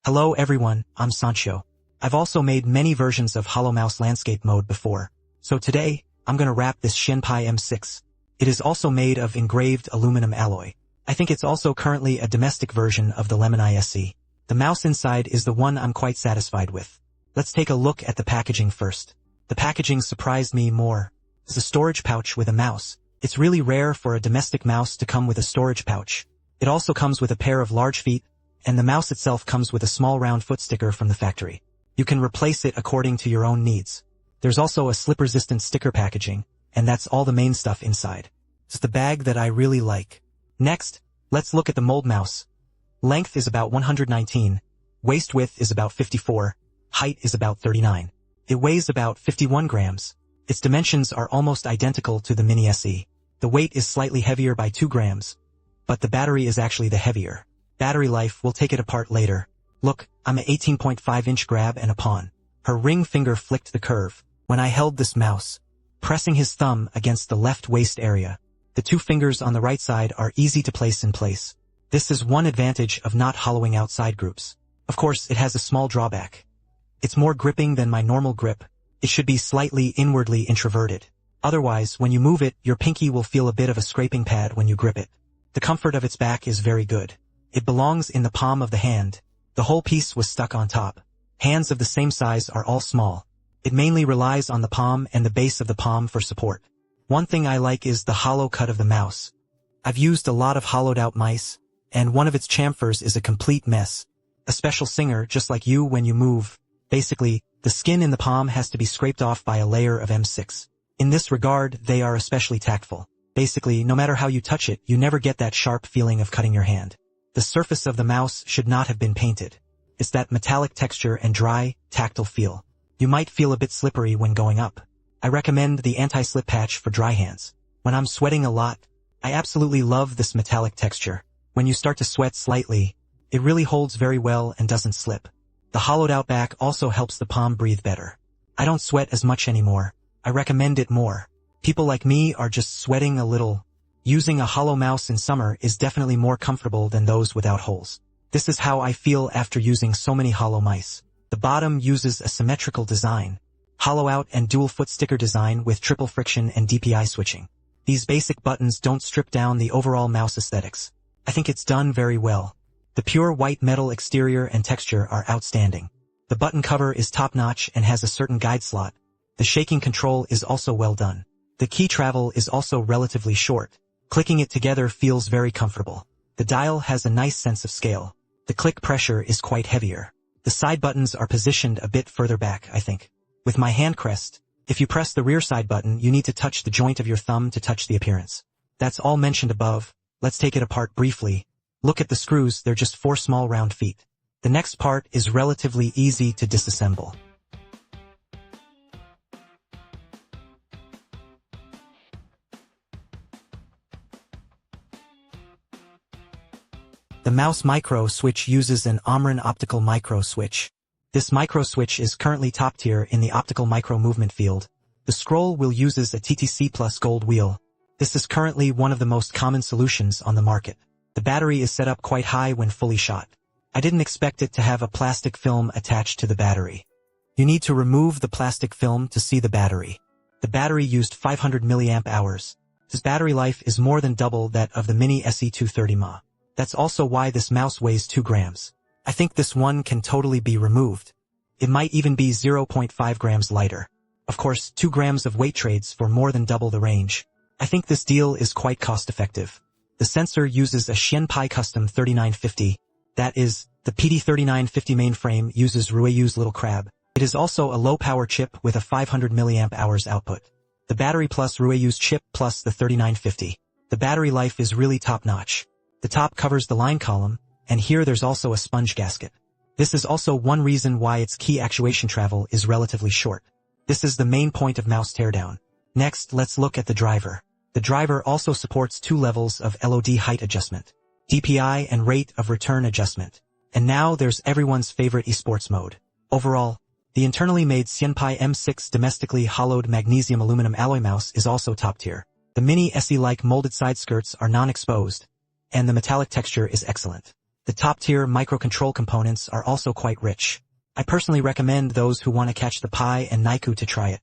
Hello everyone, I'm Sancho. I've also made many versions of HoloMouse Landscape Mode before, so today, I'm gonna wrap this Xianpai M6. It is also made of engraved aluminum alloy. I think it's also currently a domestic version of the Lemon SE. The mouse inside is the one I'm quite satisfied with. Let's take a look at the packaging first. The packaging surprised me more. It's a storage pouch with a mouse. It's really rare for a domestic mouse to come with a storage pouch. It also comes with a pair of large feet, and the mouse itself comes with a small round foot sticker from the factory. You can replace it according to your own needs. There's also a slip-resistant sticker packaging, and that's all the main stuff inside. It's the bag that I really like. Next, let's look at the mold mouse. Length is about 119, waist width is about 54, height is about 39. It weighs about 51 grams. Its dimensions are almost identical to the Mini SE. The weight is slightly heavier by 2 grams, but the battery is actually the heavier. Battery life, we'll take it apart later. Look, I'm an 18.5-inch grab and a pawn. Her ring finger flicked the curve. When I held this mouse, pressing his thumb against the left waist area, the 2 fingers on the right side are easy to place in place. This is one advantage of not hollowing out side groups. Of course, it has a small drawback. It's more gripping than my normal grip. It should be slightly inwardly introverted. Otherwise, when you move it, your pinky will feel a bit of a scraping pad when you grip it. The comfort of its back is very good. It belongs in the palm of the hand. The whole piece was stuck on top. Hands of the same size are all small. It mainly relies on the palm and the base of the palm for support. One thing I like is the hollow cut of the mouse. I've used a lot of hollowed out mice, and one of its chamfers is a complete mess. A special singer, just like you when you move. Basically, the skin in the palm has to be scraped off by a layer of M6. In this regard, they are especially tactful. Basically, no matter how you touch it, you never get that sharp feeling of cutting your hand. The surface of the mouse should not have been painted. It's that metallic texture and dry, tactile feel. You might feel a bit slippery when going up. I recommend the anti-slip patch for dry hands. When I'm sweating a lot, I absolutely love this metallic texture. When you start to sweat slightly, it really holds very well and doesn't slip. The hollowed out back also helps the palm breathe better. I don't sweat as much anymore. I recommend it more. People like me are just sweating a little. Using a hollow mouse in summer is definitely more comfortable than those without holes. This is how I feel after using so many hollow mice. The bottom uses a symmetrical design. Hollow out and dual foot sticker design with triple friction and DPI switching. These basic buttons don't strip down the overall mouse aesthetics. I think it's done very well. The pure white metal exterior and texture are outstanding. The button cover is top-notch and has a certain guide slot. The shaking control is also well done. The key travel is also relatively short. Clicking it together feels very comfortable. The dial has a nice sense of scale. The click pressure is quite heavier. The side buttons are positioned a bit further back, I think. With my hand crest, if you press the rear side button, you need to touch the joint of your thumb to touch the appearance. That's all mentioned above. Let's take it apart briefly. Look at the screws, they're just 4 small round feet. The next part is relatively easy to disassemble. The mouse micro switch uses an Omron optical micro switch. This micro switch is currently top tier in the optical micro movement field. The scroll wheel uses a TTC Plus gold wheel. This is currently one of the most common solutions on the market. The battery is set up quite high when fully shot. I didn't expect it to have a plastic film attached to the battery. You need to remove the plastic film to see the battery. The battery used 500 mAh. This battery life is more than double that of the Mini SE230 mAh. That's also why this mouse weighs 2 grams. I think this one can totally be removed. It might even be 0.5 grams lighter. Of course, 2 grams of weight trades for more than double the range. I think this deal is quite cost-effective. The sensor uses a Xianpai Custom 3950. That is, the PD3950 mainframe uses Rueil's Little Crab. It is also a low-power chip with a 500 mAh output. The battery plus Rueil's chip plus the 3950. The battery life is really top-notch. The top covers the line column, and here there's also a sponge gasket. This is also one reason why its key actuation travel is relatively short. This is the main point of mouse teardown. Next, let's look at the driver. The driver also supports 2 levels of LOD height adjustment, DPI and rate of return adjustment. And now there's everyone's favorite esports mode. Overall, the internally made Xianpai M6 domestically hollowed magnesium aluminum alloy mouse is also top tier. The Mini SE-like molded side skirts are non-exposed, and the metallic texture is excellent. The top-tier microcontrol components are also quite rich. I personally recommend those who want to catch the Pi and Naiku to try it.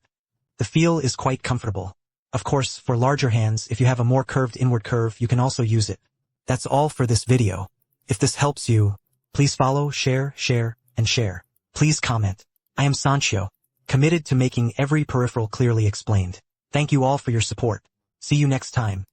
The feel is quite comfortable. Of course, for larger hands, if you have a more curved inward curve, you can also use it. That's all for this video. If this helps you, please follow, share, and share. Please comment. I am Sancho, committed to making every peripheral clearly explained. Thank you all for your support. See you next time.